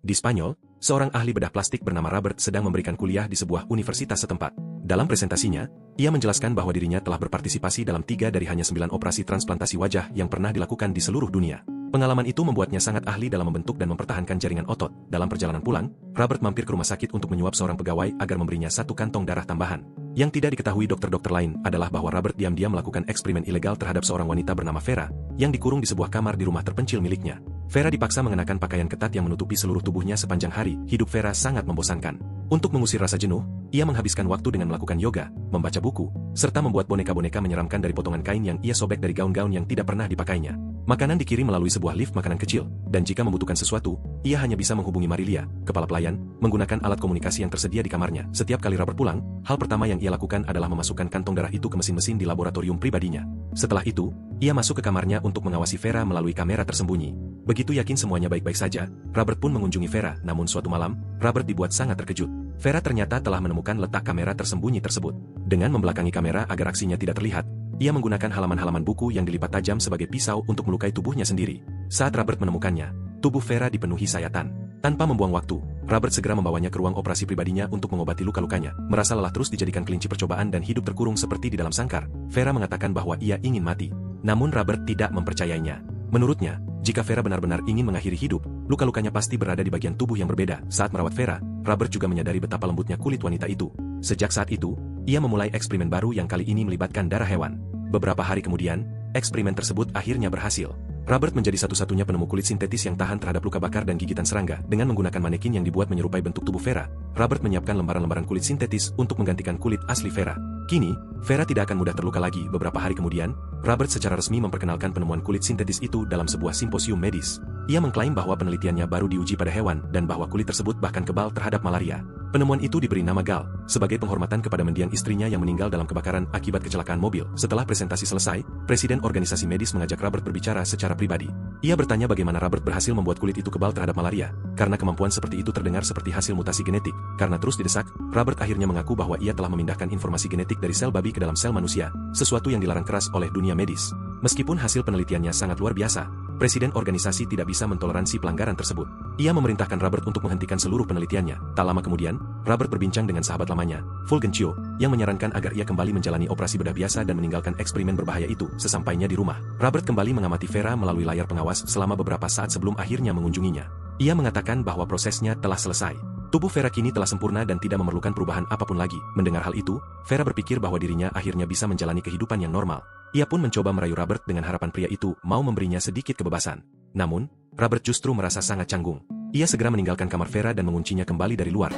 Di Spanyol, seorang ahli bedah plastik bernama Robert sedang memberikan kuliah di sebuah universitas setempat. Dalam presentasinya, ia menjelaskan bahwa dirinya telah berpartisipasi dalam 3 dari hanya 9 operasi transplantasi wajah yang pernah dilakukan di seluruh dunia. Pengalaman itu membuatnya sangat ahli dalam membentuk dan mempertahankan jaringan otot. Dalam perjalanan pulang, Robert mampir ke rumah sakit untuk menyuap seorang pegawai agar memberinya 1 kantong darah tambahan. Yang tidak diketahui dokter-dokter lain adalah bahwa Robert diam-diam melakukan eksperimen ilegal terhadap seorang wanita bernama Vera, yang dikurung di sebuah kamar di rumah terpencil miliknya. Vera dipaksa mengenakan pakaian ketat yang menutupi seluruh tubuhnya sepanjang hari. Hidup Vera sangat membosankan. Untuk mengusir rasa jenuh, ia menghabiskan waktu dengan melakukan yoga, membaca buku, serta membuat boneka-boneka menyeramkan dari potongan kain yang ia sobek dari gaun-gaun yang tidak pernah dipakainya. Makanan dikirim melalui sebuah lift makanan kecil, dan jika membutuhkan sesuatu, ia hanya bisa menghubungi Marilia, kepala pelayan, menggunakan alat komunikasi yang tersedia di kamarnya. Setiap kali Robert pulang, hal pertama yang ia lakukan adalah memasukkan kantong darah itu ke mesin-mesin di laboratorium pribadinya. Setelah itu, ia masuk ke kamarnya untuk mengawasi Vera melalui kamera tersembunyi. Begitu yakin semuanya baik-baik saja, Robert pun mengunjungi Vera, namun suatu malam, Robert dibuat sangat terkejut. Vera ternyata telah menemukan letak kamera tersembunyi tersebut. Dengan membelakangi kamera agar aksinya tidak terlihat, ia menggunakan halaman-halaman buku yang dilipat tajam sebagai pisau untuk melukai tubuhnya sendiri. Saat Robert menemukannya, tubuh Vera dipenuhi sayatan. Tanpa membuang waktu, Robert segera membawanya ke ruang operasi pribadinya untuk mengobati luka-lukanya. Merasa lelah terus dijadikan kelinci percobaan dan hidup terkurung seperti di dalam sangkar, Vera mengatakan bahwa ia ingin mati. Namun Robert tidak mempercayainya. Menurutnya, jika Vera benar-benar ingin mengakhiri hidup, luka-lukanya pasti berada di bagian tubuh yang berbeda. Saat merawat Vera, Robert juga menyadari betapa lembutnya kulit wanita itu. Sejak saat itu, ia memulai eksperimen baru yang kali ini melibatkan darah hewan. Beberapa hari kemudian, eksperimen tersebut akhirnya berhasil. Robert menjadi satu-satunya penemu kulit sintetis yang tahan terhadap luka bakar dan gigitan serangga. Dengan menggunakan manekin yang dibuat menyerupai bentuk tubuh Vera, Robert menyiapkan lembaran-lembaran kulit sintetis untuk menggantikan kulit asli Vera. Kini, Vera tidak akan mudah terluka lagi. Beberapa hari kemudian, Robert secara resmi memperkenalkan penemuan kulit sintetis itu dalam sebuah simposium medis. Ia mengklaim bahwa penelitiannya baru diuji pada hewan dan bahwa kulit tersebut bahkan kebal terhadap malaria. Penemuan itu diberi nama Gal, sebagai penghormatan kepada mendiang istrinya yang meninggal dalam kebakaran akibat kecelakaan mobil. Setelah presentasi selesai, Presiden organisasi medis mengajak Robert berbicara secara pribadi. Ia bertanya bagaimana Robert berhasil membuat kulit itu kebal terhadap malaria, karena kemampuan seperti itu terdengar seperti hasil mutasi genetik. Karena terus didesak, Robert akhirnya mengaku bahwa ia telah memindahkan informasi genetik dari sel babi ke dalam sel manusia, sesuatu yang dilarang keras oleh dunia medis. Meskipun hasil penelitiannya sangat luar biasa, Presiden organisasi tidak bisa mentoleransi pelanggaran tersebut. Ia memerintahkan Robert untuk menghentikan seluruh penelitiannya. Tak lama kemudian, Robert berbincang dengan sahabat lamanya, Fulgencio, yang menyarankan agar ia kembali menjalani operasi bedah biasa dan meninggalkan eksperimen berbahaya itu. Sesampainya di rumah, Robert kembali mengamati Vera melalui layar pengawas selama beberapa saat sebelum akhirnya mengunjunginya. Ia mengatakan bahwa prosesnya telah selesai. Tubuh Vera kini telah sempurna dan tidak memerlukan perubahan apapun lagi. Mendengar hal itu, Vera berpikir bahwa dirinya akhirnya bisa menjalani kehidupan yang normal. Ia pun mencoba merayu Robert dengan harapan pria itu mau memberinya sedikit kebebasan. Namun, Robert justru merasa sangat canggung. Ia segera meninggalkan kamar Vera dan menguncinya kembali dari luar.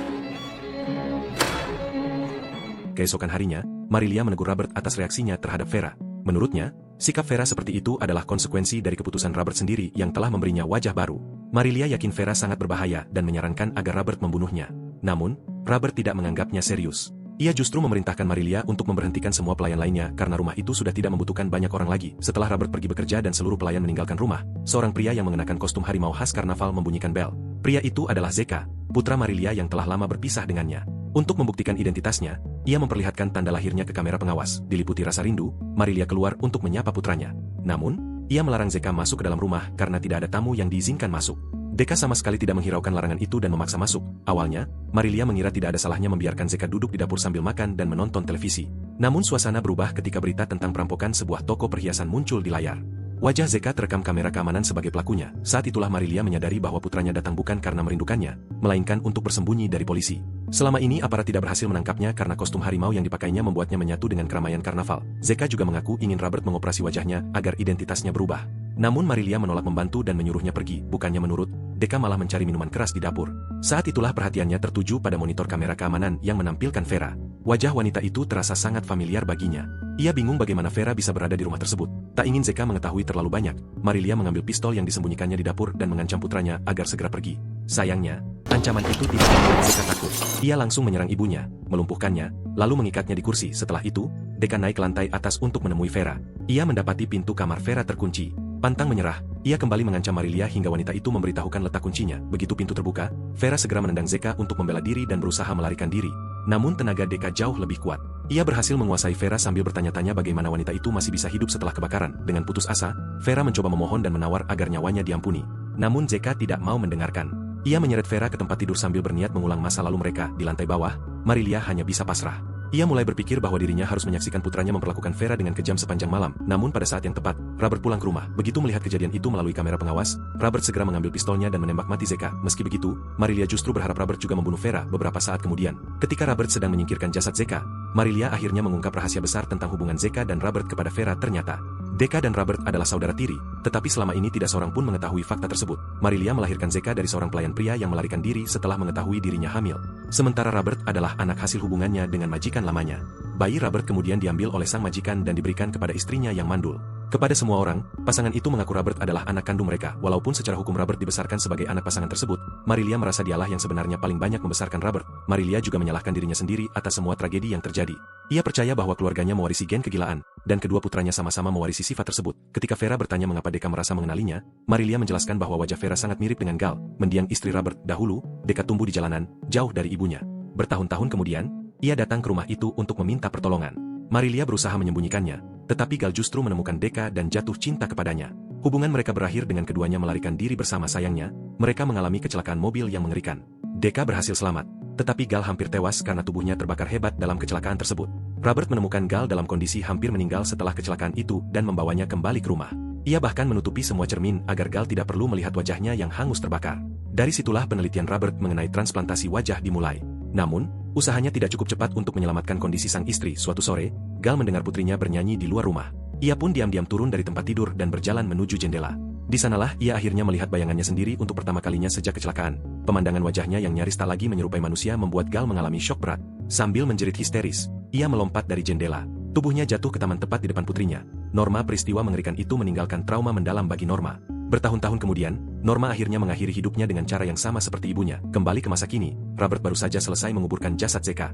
Keesokan harinya, Marilia menegur Robert atas reaksinya terhadap Vera. Menurutnya, sikap Vera seperti itu adalah konsekuensi dari keputusan Robert sendiri yang telah memberinya wajah baru. Marilia yakin Vera sangat berbahaya dan menyarankan agar Robert membunuhnya. Namun, Robert tidak menganggapnya serius. Ia justru memerintahkan Marilia untuk memberhentikan semua pelayan lainnya karena rumah itu sudah tidak membutuhkan banyak orang lagi. Setelah Robert pergi bekerja dan seluruh pelayan meninggalkan rumah, seorang pria yang mengenakan kostum harimau khas karnaval membunyikan bel. Pria itu adalah Zeka, putra Marilia yang telah lama berpisah dengannya. Untuk membuktikan identitasnya, ia memperlihatkan tanda lahirnya ke kamera pengawas. Diliputi rasa rindu, Marilia keluar untuk menyapa putranya. Namun, ia melarang Zeka masuk ke dalam rumah karena tidak ada tamu yang diizinkan masuk. Zeka sama sekali tidak menghiraukan larangan itu dan memaksa masuk. Awalnya, Marilia mengira tidak ada salahnya membiarkan Zeka duduk di dapur sambil makan dan menonton televisi. Namun suasana berubah ketika berita tentang perampokan sebuah toko perhiasan muncul di layar. Wajah Zeka terekam kamera keamanan sebagai pelakunya. Saat itulah Marilia menyadari bahwa putranya datang bukan karena merindukannya, melainkan untuk bersembunyi dari polisi. Selama ini aparat tidak berhasil menangkapnya karena kostum harimau yang dipakainya membuatnya menyatu dengan keramaian karnaval. Zeka juga mengaku ingin Robert mengoperasi wajahnya agar identitasnya berubah. Namun Marilia menolak membantu dan menyuruhnya pergi. Bukannya menurut, Zeka malah mencari minuman keras di dapur. Saat itulah perhatiannya tertuju pada monitor kamera keamanan yang menampilkan Vera. Wajah wanita itu terasa sangat familiar baginya. Ia bingung bagaimana Vera bisa berada di rumah tersebut. Tak ingin Zeka mengetahui terlalu banyak, Marilia mengambil pistol yang disembunyikannya di dapur dan mengancam putranya agar segera pergi. Sayangnya, ancaman itu tidak membuat Zeka takut. Ia langsung menyerang ibunya, melumpuhkannya, lalu mengikatnya di kursi. Setelah itu, Zeka naik ke lantai atas untuk menemui Vera. Ia mendapati pintu kamar Vera terkunci. Pantang menyerah, ia kembali mengancam Marilia hingga wanita itu memberitahukan letak kuncinya. Begitu pintu terbuka, Vera segera menendang Zeka untuk membela diri dan berusaha melarikan diri. Namun tenaga Zeka jauh lebih kuat. Ia berhasil menguasai Vera sambil bertanya-tanya bagaimana wanita itu masih bisa hidup setelah kebakaran. Dengan putus asa, Vera mencoba memohon dan menawar agar nyawanya diampuni. Namun Zeka tidak mau mendengarkan. Ia menyeret Vera ke tempat tidur sambil berniat mengulang masa lalu mereka di lantai bawah. Marilia hanya bisa pasrah. Ia mulai berpikir bahwa dirinya harus menyaksikan putranya memperlakukan Vera dengan kejam sepanjang malam. Namun pada saat yang tepat, Robert pulang ke rumah. Begitu melihat kejadian itu melalui kamera pengawas, Robert segera mengambil pistolnya dan menembak mati Zeka. Meski begitu, Marilia justru berharap Robert juga membunuh Vera beberapa saat kemudian. Ketika Robert sedang menyingkirkan jasad Zeka, Marilia akhirnya mengungkap rahasia besar tentang hubungan Zeka dan Robert kepada Vera. Ternyata Deka dan Robert adalah saudara tiri, tetapi selama ini tidak seorang pun mengetahui fakta tersebut. Marilia melahirkan Zeka dari seorang pelayan pria yang melarikan diri setelah mengetahui dirinya hamil. Sementara Robert adalah anak hasil hubungannya dengan majikan lamanya. Bayi Robert kemudian diambil oleh sang majikan dan diberikan kepada istrinya yang mandul. Kepada semua orang, pasangan itu mengaku Robert adalah anak kandung mereka. Walaupun secara hukum Robert dibesarkan sebagai anak pasangan tersebut, Marilia merasa dialah yang sebenarnya paling banyak membesarkan Robert. Marilia juga menyalahkan dirinya sendiri atas semua tragedi yang terjadi. Ia percaya bahwa keluarganya mewarisi gen kegilaan, dan kedua putranya sama-sama mewarisi sifat tersebut. Ketika Vera bertanya mengapa Deka merasa mengenalinya, Marilia menjelaskan bahwa wajah Vera sangat mirip dengan Gal, mendiang istri Robert. Dahulu, Deka tumbuh di jalanan, jauh dari ibunya. Bertahun-tahun kemudian, ia datang ke rumah itu untuk meminta pertolongan. Marilia berusaha menyembunyikannya, tetapi Gal justru menemukan Deka dan jatuh cinta kepadanya. Hubungan mereka berakhir dengan keduanya melarikan diri bersama. Sayangnya, mereka mengalami kecelakaan mobil yang mengerikan. Deka berhasil selamat, tetapi Gal hampir tewas karena tubuhnya terbakar hebat dalam kecelakaan tersebut. Robert menemukan Gal dalam kondisi hampir meninggal setelah kecelakaan itu dan membawanya kembali ke rumah. Ia bahkan menutupi semua cermin agar Gal tidak perlu melihat wajahnya yang hangus terbakar. Dari situlah penelitian Robert mengenai transplantasi wajah dimulai. Namun, usahanya tidak cukup cepat untuk menyelamatkan kondisi sang istri. Suatu sore, Gal mendengar putrinya bernyanyi di luar rumah. Ia pun diam-diam turun dari tempat tidur dan berjalan menuju jendela. Di sanalah ia akhirnya melihat bayangannya sendiri untuk pertama kalinya sejak kecelakaan. Pemandangan wajahnya yang nyaris tak lagi menyerupai manusia membuat Gal mengalami syok berat. Sambil menjerit histeris, ia melompat dari jendela. Tubuhnya jatuh ke taman tepat di depan putrinya. Norma, peristiwa mengerikan itu meninggalkan trauma mendalam bagi Norma. Bertahun-tahun kemudian, Norma akhirnya mengakhiri hidupnya dengan cara yang sama seperti ibunya. Kembali ke masa kini, Robert baru saja selesai menguburkan jasad Zeka.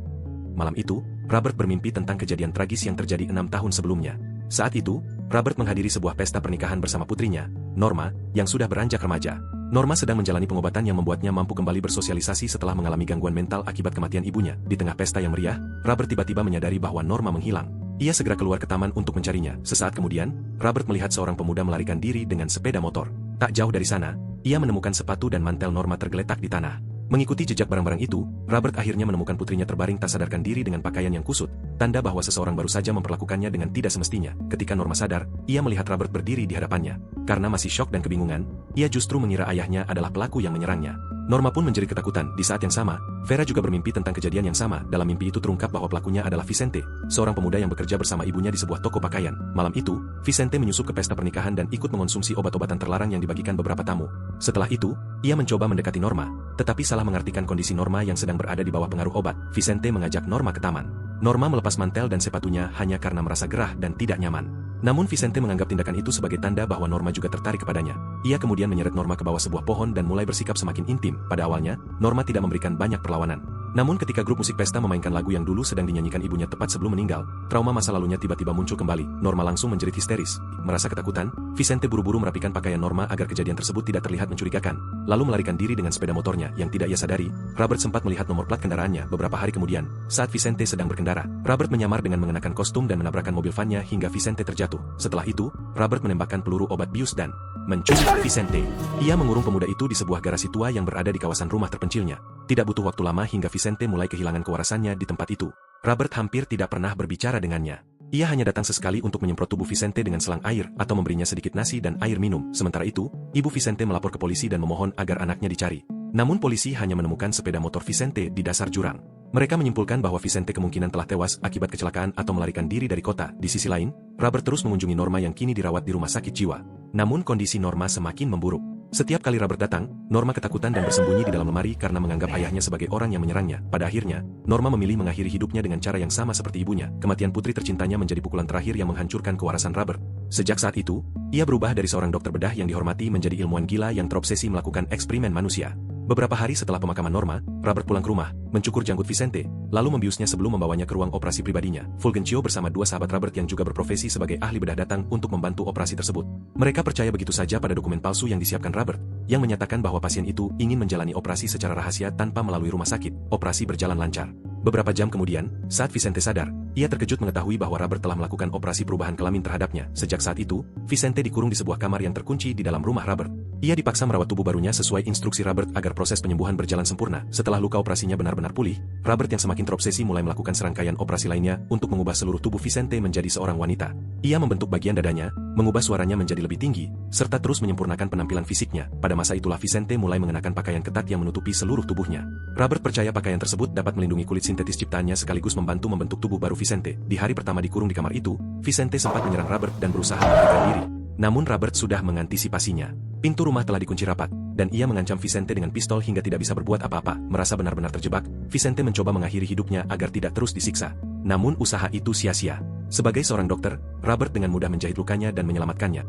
Malam itu, Robert bermimpi tentang kejadian tragis yang terjadi 6 tahun sebelumnya. Saat itu, Robert menghadiri sebuah pesta pernikahan bersama putrinya, Norma, yang sudah beranjak remaja. Norma sedang menjalani pengobatan yang membuatnya mampu kembali bersosialisasi setelah mengalami gangguan mental akibat kematian ibunya. Di tengah pesta yang meriah, Robert tiba-tiba menyadari bahwa Norma menghilang. Ia segera keluar ke taman untuk mencarinya. Sesaat kemudian, Robert melihat seorang pemuda melarikan diri dengan sepeda motor. Tak jauh dari sana, ia menemukan sepatu dan mantel Norma tergeletak di tanah. Mengikuti jejak barang-barang itu, Robert akhirnya menemukan putrinya terbaring tak sadarkan diri dengan pakaian yang kusut, tanda bahwa seseorang baru saja memperlakukannya dengan tidak semestinya. Ketika Norma sadar, ia melihat Robert berdiri di hadapannya. Karena masih syok dan kebingungan, ia justru mengira ayahnya adalah pelaku yang menyerangnya. Norma pun menjerit ketakutan. Di saat yang sama, Vera juga bermimpi tentang kejadian yang sama. Dalam mimpi itu terungkap bahwa pelakunya adalah Vicente, seorang pemuda yang bekerja bersama ibunya di sebuah toko pakaian. Malam itu, Vicente menyusup ke pesta pernikahan dan ikut mengonsumsi obat-obatan terlarang yang dibagikan beberapa tamu. Setelah itu, ia mencoba mendekati Norma, tetapi salah mengartikan kondisi Norma yang sedang berada di bawah pengaruh obat. Vicente mengajak Norma ke taman. Norma melepas mantel dan sepatunya hanya karena merasa gerah dan tidak nyaman. Namun Vicente menganggap tindakan itu sebagai tanda bahwa Norma juga tertarik kepadanya. Ia kemudian menyeret Norma ke bawah sebuah pohon dan mulai bersikap semakin intim. Pada awalnya, Norma tidak memberikan banyak perlawanan. Namun ketika grup musik pesta memainkan lagu yang dulu sedang dinyanyikan ibunya tepat sebelum meninggal, trauma masa lalunya tiba-tiba muncul kembali. Norma langsung menjerit histeris. Merasa ketakutan, Vicente buru-buru merapikan pakaian Norma agar kejadian tersebut tidak terlihat mencurigakan, lalu melarikan diri dengan sepeda motornya. Yang tidak ia sadari, Robert sempat melihat nomor plat kendaraannya. Beberapa hari kemudian, saat Vicente sedang berkendara, Robert menyamar dengan mengenakan kostum dan menabrakkan mobil vannya hingga Vicente terjatuh. Setelah itu, Robert menembakkan peluru obat bius dan menculik Vicente. Ia mengurung pemuda itu di sebuah garasi tua yang berada di kawasan rumah terpencilnya. Tidak butuh waktu lama hingga Vicente mulai kehilangan kewarasannya di tempat itu. Robert hampir tidak pernah berbicara dengannya. Ia hanya datang sesekali untuk menyemprot tubuh Vicente dengan selang air atau memberinya sedikit nasi dan air minum. Sementara itu, ibu Vicente melapor ke polisi dan memohon agar anaknya dicari. Namun polisi hanya menemukan sepeda motor Vicente di dasar jurang. Mereka menyimpulkan bahwa Vicente kemungkinan telah tewas akibat kecelakaan atau melarikan diri dari kota. Di sisi lain, Robert terus mengunjungi Norma yang kini dirawat di rumah sakit jiwa. Namun kondisi Norma semakin memburuk. Setiap kali Robert datang, Norma ketakutan dan bersembunyi di dalam lemari karena menganggap ayahnya sebagai orang yang menyerangnya. Pada akhirnya, Norma memilih mengakhiri hidupnya dengan cara yang sama seperti ibunya. Kematian putri tercintanya menjadi pukulan terakhir yang menghancurkan kewarasan Robert. Sejak saat itu, ia berubah dari seorang dokter bedah yang dihormati menjadi ilmuwan gila yang terobsesi melakukan eksperimen manusia. Beberapa hari setelah pemakaman Norma, Robert pulang ke rumah, mencukur janggut Vicente, lalu membiusnya sebelum membawanya ke ruang operasi pribadinya. Fulgencio bersama dua sahabat Robert yang juga berprofesi sebagai ahli bedah datang untuk membantu operasi tersebut. Mereka percaya begitu saja pada dokumen palsu yang disiapkan Robert, yang menyatakan bahwa pasien itu ingin menjalani operasi secara rahasia tanpa melalui rumah sakit. Operasi berjalan lancar. Beberapa jam kemudian, saat Vicente sadar, ia terkejut mengetahui bahwa Robert telah melakukan operasi perubahan kelamin terhadapnya. Sejak saat itu, Vicente dikurung di sebuah kamar yang terkunci di dalam rumah Robert. Ia dipaksa merawat tubuh barunya sesuai instruksi Robert agar proses penyembuhan berjalan sempurna. Setelah luka operasinya benar-benar pulih, Robert yang semakin terobsesi mulai melakukan serangkaian operasi lainnya untuk mengubah seluruh tubuh Vicente menjadi seorang wanita. Ia membentuk bagian dadanya, mengubah suaranya menjadi lebih tinggi, serta terus menyempurnakan penampilan fisiknya. Pada masa itulah Vicente mulai mengenakan pakaian ketat yang menutupi seluruh tubuhnya. Robert percaya pakaian tersebut dapat melindungi kulit sintetis ciptaannya sekaligus membantu membentuk tubuh baru Vicente. Di hari pertama dikurung di kamar itu, Vicente sempat menyerang Robert dan berusaha melarikan diri. Namun Robert sudah mengantisipasinya. Pintu rumah telah dikunci rapat, dan ia mengancam Vicente dengan pistol hingga tidak bisa berbuat apa-apa. Merasa benar-benar terjebak, Vicente mencoba mengakhiri hidupnya agar tidak terus disiksa. Namun usaha itu sia-sia. Sebagai seorang dokter, Robert dengan mudah menjahit lukanya dan menyelamatkannya.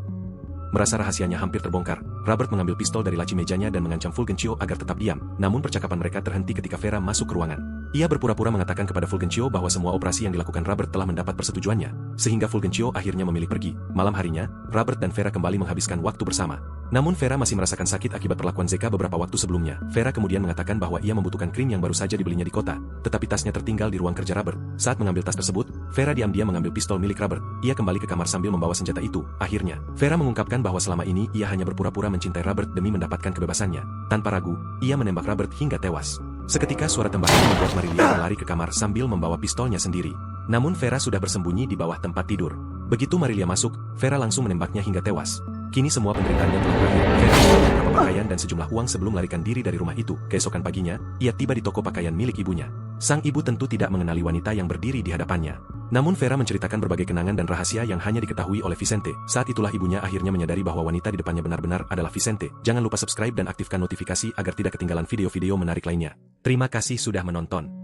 Merasa rahasianya hampir terbongkar, Robert mengambil pistol dari laci mejanya dan mengancam Fulgencio agar tetap diam. Namun percakapan mereka terhenti ketika Vera masuk ke ruangan. Ia berpura-pura mengatakan kepada Fulgencio bahwa semua operasi yang dilakukan Robert telah mendapat persetujuannya, sehingga Fulgencio akhirnya memilih pergi. Malam harinya, Robert dan Vera kembali menghabiskan waktu bersama. Namun Vera masih merasakan sakit akibat perlakuan Zeka beberapa waktu sebelumnya. Vera kemudian mengatakan bahwa ia membutuhkan krim yang baru saja dibelinya di kota, tetapi tasnya tertinggal di ruang kerja Robert. Saat mengambil tas tersebut, Vera diam-diam mengambil pistol milik Robert. Ia kembali ke kamar sambil membawa senjata itu. Akhirnya, Vera mengungkapkan bahwa selama ini ia hanya berpura-pura mencintai Robert demi mendapatkan kebebasannya. Tanpa ragu, ia menembak Robert hingga tewas. Seketika suara tembakan membuat Marilia berlari ke kamar sambil membawa pistolnya sendiri. Namun Vera sudah bersembunyi di bawah tempat tidur. Begitu Marilia masuk, Vera langsung menembaknya hingga tewas. Kini semua penderitaannya telah berakhir. Vera mengambil beberapa pakaian dan sejumlah uang sebelum melarikan diri dari rumah itu. Keesokan paginya, ia tiba di toko pakaian milik ibunya. Sang ibu tentu tidak mengenali wanita yang berdiri di hadapannya. Namun Vera menceritakan berbagai kenangan dan rahasia yang hanya diketahui oleh Vicente. Saat itulah ibunya akhirnya menyadari bahwa wanita di depannya benar-benar adalah Vicente. Jangan lupa subscribe dan aktifkan notifikasi agar tidak ketinggalan video-video menarik lainnya. Terima kasih sudah menonton.